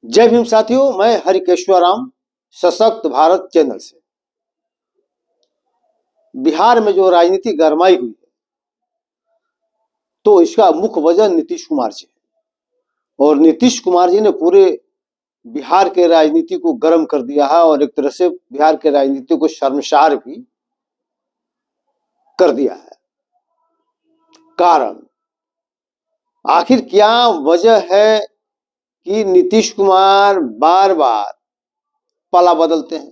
जय भीम साथियों, मैं हरिकेश्वराम सशक्त भारत चैनल से। बिहार में जो राजनीति गरमाई हुई है तो इसका मुख्य वजह नीतीश कुमार जी है और नीतीश कुमार जी ने पूरे बिहार के राजनीति को गर्म कर दिया है और एक तरह से बिहार के राजनीति को शर्मसार भी कर दिया है। कारण आखिर क्या वजह है कि नीतीश कुमार बार बार पाला बदलते हैं?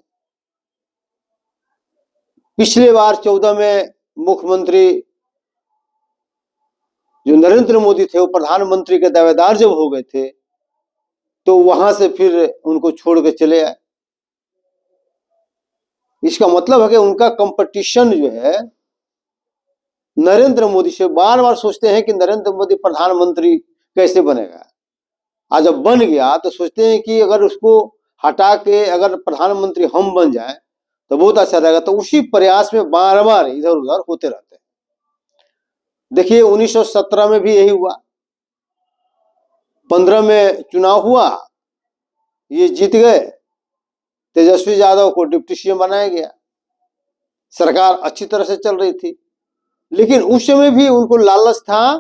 पिछले बार 14 में मुख्यमंत्री जो नरेंद्र मोदी थे वो प्रधानमंत्री के दावेदार जब हो गए थे तो वहां से फिर उनको छोड़ के चले आए। इसका मतलब है कि उनका कंपटीशन जो है नरेंद्र मोदी से, बार बार सोचते हैं कि नरेंद्र मोदी प्रधानमंत्री कैसे बनेगा। आज जब बन गया तो सोचते हैं कि अगर उसको हटा के अगर प्रधानमंत्री हम बन जाए तो बहुत अच्छा रहेगा। तो उसी प्रयास में बार बार इधर उधर होते रहते हैं। देखिए 1917 में भी यही हुआ, 15 में चुनाव हुआ, ये जीत गए, तेजस्वी यादव को डिप्टी सीएम बनाया गया, सरकार अच्छी तरह से चल रही थी। लेकिन उस समय भी उनको लालच था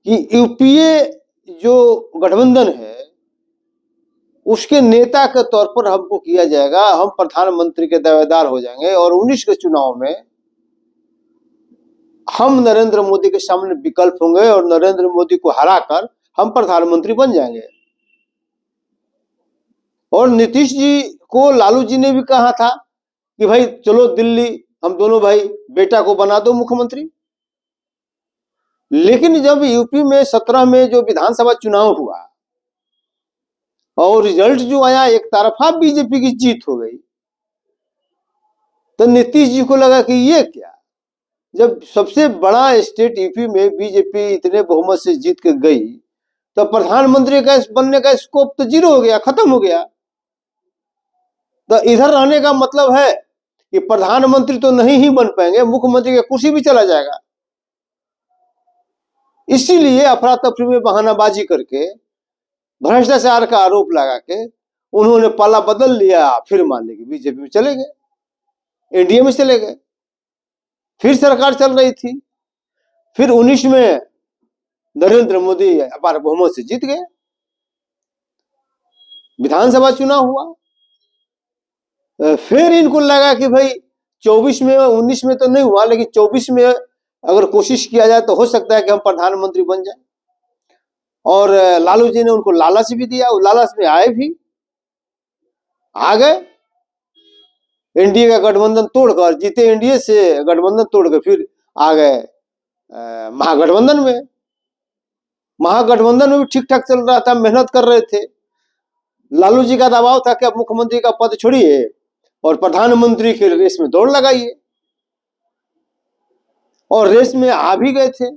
कि यूपीए जो गठबंधन है उसके नेता के तौर पर हमको किया जाएगा, हम प्रधानमंत्री के दावेदार हो जाएंगे और 19 के चुनाव में हम नरेंद्र मोदी के सामने विकल्प होंगे और नरेंद्र मोदी को हराकर हम प्रधानमंत्री बन जाएंगे। और नीतीश जी को लालू जी ने भी कहा था कि भाई चलो दिल्ली, हम दोनों भाई बेटा को बना दो मुख्यमंत्री। लेकिन जब यूपी में 17 में जो विधानसभा चुनाव हुआ और रिजल्ट जो आया एक तरफा बीजेपी की जीत हो गई, तो नीतीश जी को लगा कि ये क्या, जब सबसे बड़ा स्टेट यूपी में बीजेपी इतने बहुमत से जीत के गई तो प्रधानमंत्री का बनने का स्कोप तो जीरो हो गया, खत्म हो गया। तो इधर रहने का मतलब है कि प्रधानमंत्री तो नहीं ही बन पाएंगे, मुख्यमंत्री की कुर्सी भी चला जाएगा। इसीलिए अफरा तफरी में बहानाबाजी करके भ्रष्टाचार का आरोप लगा के उन्होंने पाला बदल लिया। फिर मान लीजिए बीजेपी में चले गए, एनडीए में चले गए, फिर सरकार चल रही थी। फिर 19 में नरेंद्र मोदी अपार बहुमत से जीत गए, विधानसभा चुनाव हुआ। फिर इनको लगा कि भाई 24 में 19 में तो नहीं हुआ, लेकिन 24 में अगर कोशिश किया जाए तो हो सकता है कि हम प्रधानमंत्री बन जाए। और लालू जी ने उनको लालच भी दिया, वो लालच में आए भी, आ गए। एनडीए का गठबंधन तोड़कर जीते, एनडीए से गठबंधन तोड़कर फिर आ गए महागठबंधन में। महागठबंधन में भी ठीक ठाक चल रहा था, मेहनत कर रहे थे। लालू जी का दबाव था कि अब मुख्यमंत्री का पद छोड़िए और प्रधानमंत्री के रेस में दौड़ लगाइए, और रेस में आ भी गए थे।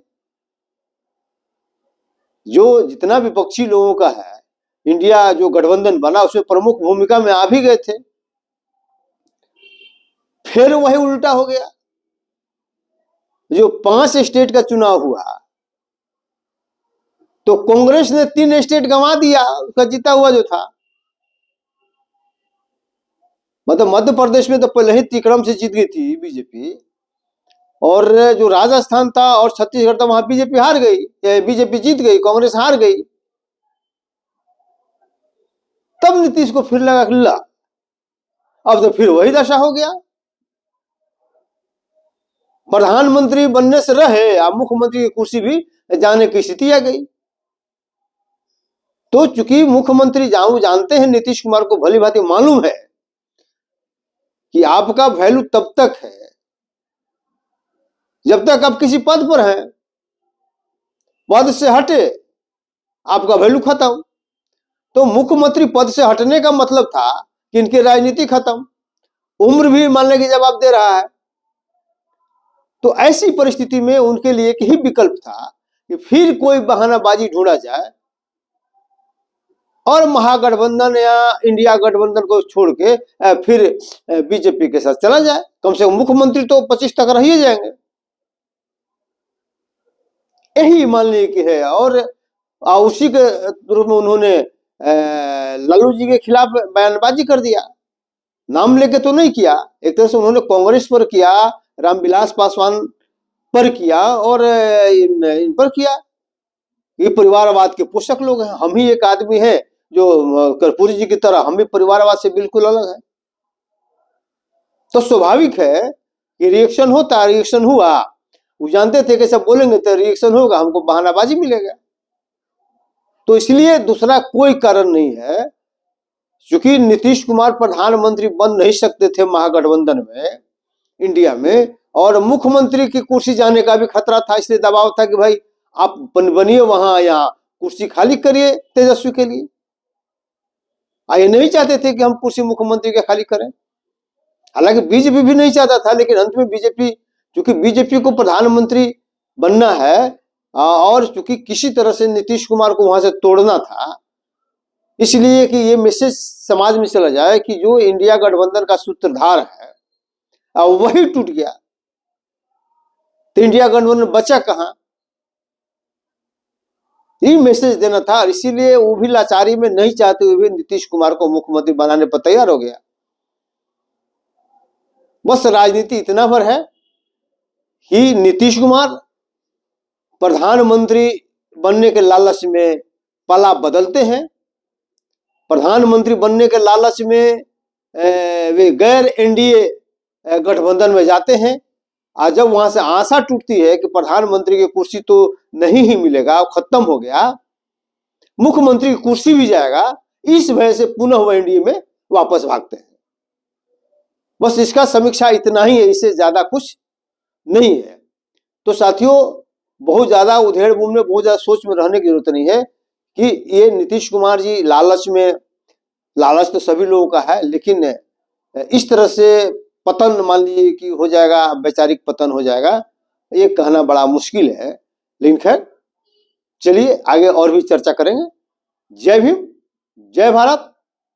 जो जितना विपक्षी लोगों का है, इंडिया जो गठबंधन बना उसमें प्रमुख भूमिका में आ भी गए थे। फिर वही उल्टा हो गया। जो 5 स्टेट का चुनाव हुआ तो कांग्रेस ने 3 स्टेट गंवा दिया, उसका जीता हुआ जो था। मतलब मध्य प्रदेश में तो पहले ही तिक्रम से जीत गई थी बीजेपी, और जो राजस्थान था और छत्तीसगढ़ था वहां बीजेपी हार गई, बीजेपी जीत गई, कांग्रेस हार गई। तब नीतीश को फिर लगा कि ला अब तो फिर वही दशा हो गया, प्रधानमंत्री बनने से रहे, अब मुख्यमंत्री की कुर्सी भी जाने की स्थिति आ गई। तो चूंकि मुख्यमंत्री जानते हैं, नीतीश कुमार को भली भांति मालूम है कि आपका वैल्यू तब तक है जब तक आप किसी पद पर हैं, पद से हटे आपका वैल्यू खत्म। तो मुख्यमंत्री पद से हटने का मतलब था कि इनकी राजनीति खत्म, उम्र भी मान लेंगे जवाब दे रहा है। तो ऐसी परिस्थिति में उनके लिए एक ही विकल्प था कि फिर कोई बहानाबाजी ढूंढा जाए और महागठबंधन या इंडिया गठबंधन को छोड़ के फिर बीजेपी के साथ चला जाए। कम से कम मुख्यमंत्री तो 25 तक रह ही जाएंगे, यही मान लीजिए कि है। और उसी के रूप में उन्होंने लालू जी के खिलाफ बयानबाजी कर दिया। नाम लेके तो नहीं किया, एक तरह से उन्होंने कांग्रेस पर किया, रामविलास पासवान पर किया और इन पर किया। ये परिवारवाद के पोषक लोग हैं। हम ही एक आदमी है जो कर्पूरी जी की तरह हम भी परिवारवाद से बिल्कुल अलग है। तो स्वाभाविक है कि रिएक्शन होता, रिएक्शन हुआ। वो जानते थे कि सब बोलेंगे तो रिएक्शन होगा, हमको बहानाबाजी मिलेगा। तो इसलिए दूसरा कोई कारण नहीं है। क्योंकि नीतीश कुमार प्रधानमंत्री बन नहीं सकते थे महागठबंधन में, इंडिया में, और मुख्यमंत्री की कुर्सी जाने का भी खतरा था। इसलिए दबाव था कि भाई आप बनिए वहां, यहाँ कुर्सी खाली करिए तेजस्वी के लिए। ये नहीं चाहते थे कि हम कुर्सी मुख्यमंत्री के खाली करें। हालांकि बीजेपी भी नहीं चाहता था, लेकिन अंत में बीजेपी, क्योंकि बीजेपी को प्रधानमंत्री बनना है और क्योंकि किसी तरह से नीतीश कुमार को वहां से तोड़ना था, इसलिए कि ये मैसेज समाज में चला जाए कि जो इंडिया गठबंधन का सूत्रधार है वही टूट गया, तो इंडिया गठबंधन बचा कहां, ये मैसेज देना था। इसीलिए वो भी लाचारी में नहीं चाहते हुए भी नीतीश कुमार को मुख्यमंत्री बनाने पर तैयार हो गया। बस राजनीति इतना भर है कि नीतीश कुमार प्रधानमंत्री बनने के लालच में पला बदलते हैं। प्रधानमंत्री बनने के लालच में वे गैर एनडीए गठबंधन में जाते हैं। और जब वहां से आशा टूटती है कि प्रधानमंत्री की कुर्सी तो नहीं ही मिलेगा, खत्म हो गया, मुख्यमंत्री की कुर्सी भी जाएगा, इस वजह से पुनः वह एनडीए में वापस भागते हैं। बस इसका समीक्षा इतना ही है, इससे ज्यादा कुछ नहीं है। तो साथियों, बहुत ज्यादा उधेड़ बुन में, बहुत ज्यादा सोच में रहने की जरूरत नहीं है कि ये नीतीश कुमार जी लालच में, लालच तो सभी लोगों का है, लेकिन इस तरह से पतन मान लीजिए कि हो जाएगा, वैचारिक पतन हो जाएगा, ये कहना बड़ा मुश्किल है। लेकिन खैर चलिए आगे और भी चर्चा करेंगे। जय भीम, जय भारत,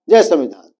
जय संविधान।